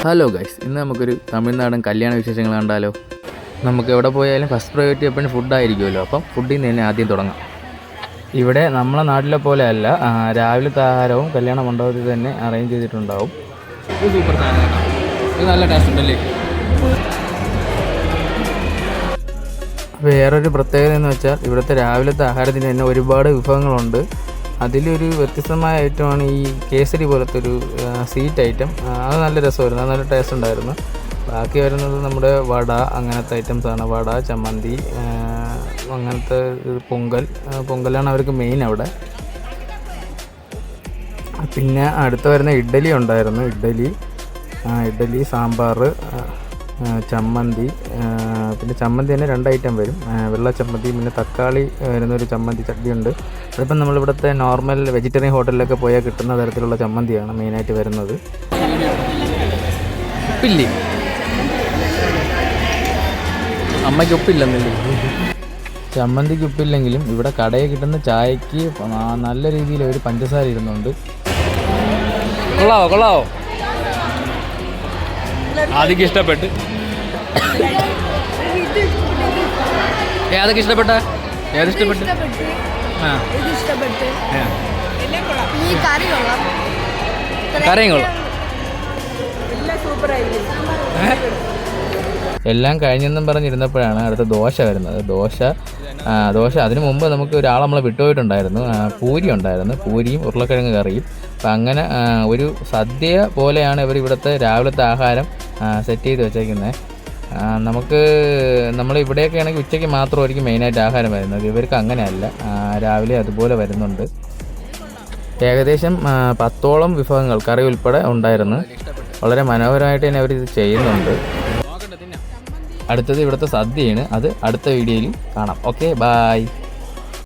Hello guys, ഇന്ന് നമുക്കൊരു തമിഴ്നാടൻ കല്യാണ വിശേഷങ്ങൾ കണ്ടാലോ. നമുക്ക് എവിടെ പോയാലും ഫസ്റ്റ് പ്രയോറിറ്റി എപ്പോഴും ഫുഡായിരിക്കുമല്ലോ. അപ്പം ഫുഡിൽ നിന്ന് തന്നെ ആദ്യം തുടങ്ങാം. ഇവിടെ നമ്മളെ നാട്ടിലെ പോലെ അല്ല, രാവിലത്തെ ആഹാരവും കല്യാണ മണ്ഡപത്തിൽ തന്നെ അറേഞ്ച് ചെയ്തിട്ടുണ്ടാവും. ഇത് സൂപ്പർ സാധനം, ഇത് നല്ല ടേസ്റ്റ് ഉണ്ടല്ലേ. വേറൊരു പ്രത്യേകത എന്ന് വെച്ചാൽ ഇവിടുത്തെ രാവിലത്തെ ആഹാരത്തിന് തന്നെ ഒരുപാട് വിഭവങ്ങളുണ്ട്. അതിലൊരു വ്യത്യസ്തമായ ഐറ്റമാണ് ഈ കേസരി പോലത്തെ ഒരു സ്വീറ്റ് ഐറ്റം. അത് നല്ല രസമായിരുന്നു, അത് നല്ല ടേസ്റ്റ് ഉണ്ടായിരുന്നു. ബാക്കി വരുന്നത് നമ്മുടെ വട, അങ്ങനത്തെ ഐറ്റംസാണ്. വട, ചമ്മന്തി, അങ്ങനത്തെ പൊങ്കലാണ് അവർക്ക് മെയിൻ അവിടെ. പിന്നെ അടുത്ത് വരുന്ന ഇഡ്ഡലി ഉണ്ടായിരുന്നു. ഇഡ്ഡലി, സാമ്പാർ, ചമ്മന്തി. പിന്നെ ചമ്മന്തി തന്നെ 2 ഐറ്റം വരും, വെള്ള ചമ്മന്തി, പിന്നെ തക്കാളി വരുന്നൊരു ചമ്മന്തി ചട്നിയുണ്ട്. അതിപ്പം നമ്മളിവിടുത്തെ നോർമൽ വെജിറ്റേറിയൻ ഹോട്ടലിലൊക്കെ പോയാൽ കിട്ടുന്ന തരത്തിലുള്ള ചമ്മന്തിയാണ് മെയിനായിട്ട് വരുന്നത്. ഉപ്പില്ലേ, അമ്മയ്ക്ക് ഉപ്പില്ലെന്നല്ലേ. ചമ്മന്തിക്ക് ഉപ്പില്ലെങ്കിലും ഇവിടെ കടയിൽ കിട്ടുന്ന ചായക്ക് നല്ല രീതിയിൽ ഒരു പഞ്ചസാര ഇടുന്നുണ്ട്. കൊള്ളാവോ? ആദ്യം ഇഷ്ടപ്പെട്ട് ഏതൊക്കെ ഇഷ്ടപ്പെട്ട? ഏതിഷ്ടപ്പെട്ട്? കറിയും കൊള്ളാം. എല്ലാം കഴിഞ്ഞെന്നും പറഞ്ഞിരുന്നപ്പോഴാണ് അടുത്ത ദോശ വരുന്നത്. ദോശ അതിനു മുമ്പ് നമുക്ക് ഒരാൾ നമ്മളെ വിട്ടുപോയിട്ടുണ്ടായിരുന്നു. പൂരി ഉണ്ടായിരുന്നു, പൂരിയും ഉരുളക്കിഴങ്ങ് കറിയും. അപ്പം അങ്ങനെ ഒരു സദ്യ പോലെയാണ് ഇവിടുത്തെ രാവിലത്തെ ആഹാരം സെറ്റ് ചെയ്ത് വെച്ചേക്കുന്നത്. നമ്മൾ ഇവിടെയൊക്കെ ആണെങ്കിൽ ഉച്ചയ്ക്ക് മാത്രമായിരിക്കും മെയിനായിട്ട് ആഹാരം വരുന്നത്. ഇവർക്ക് അങ്ങനെയല്ല, രാവിലെ അതുപോലെ വരുന്നുണ്ട്. ഏകദേശം 10ഓളം വിഭവങ്ങൾ കറി ഉൾപ്പെടെ ഉണ്ടായിരുന്നു. വളരെ മനോഹരമായിട്ട് തന്നെ അവരിത് ചെയ്യുന്നുണ്ട്. അടുത്തത് ഇവിടുത്തെ സദ്യയാണ്, അത് അടുത്ത വീഡിയോയിൽ കാണാം. Okay, by.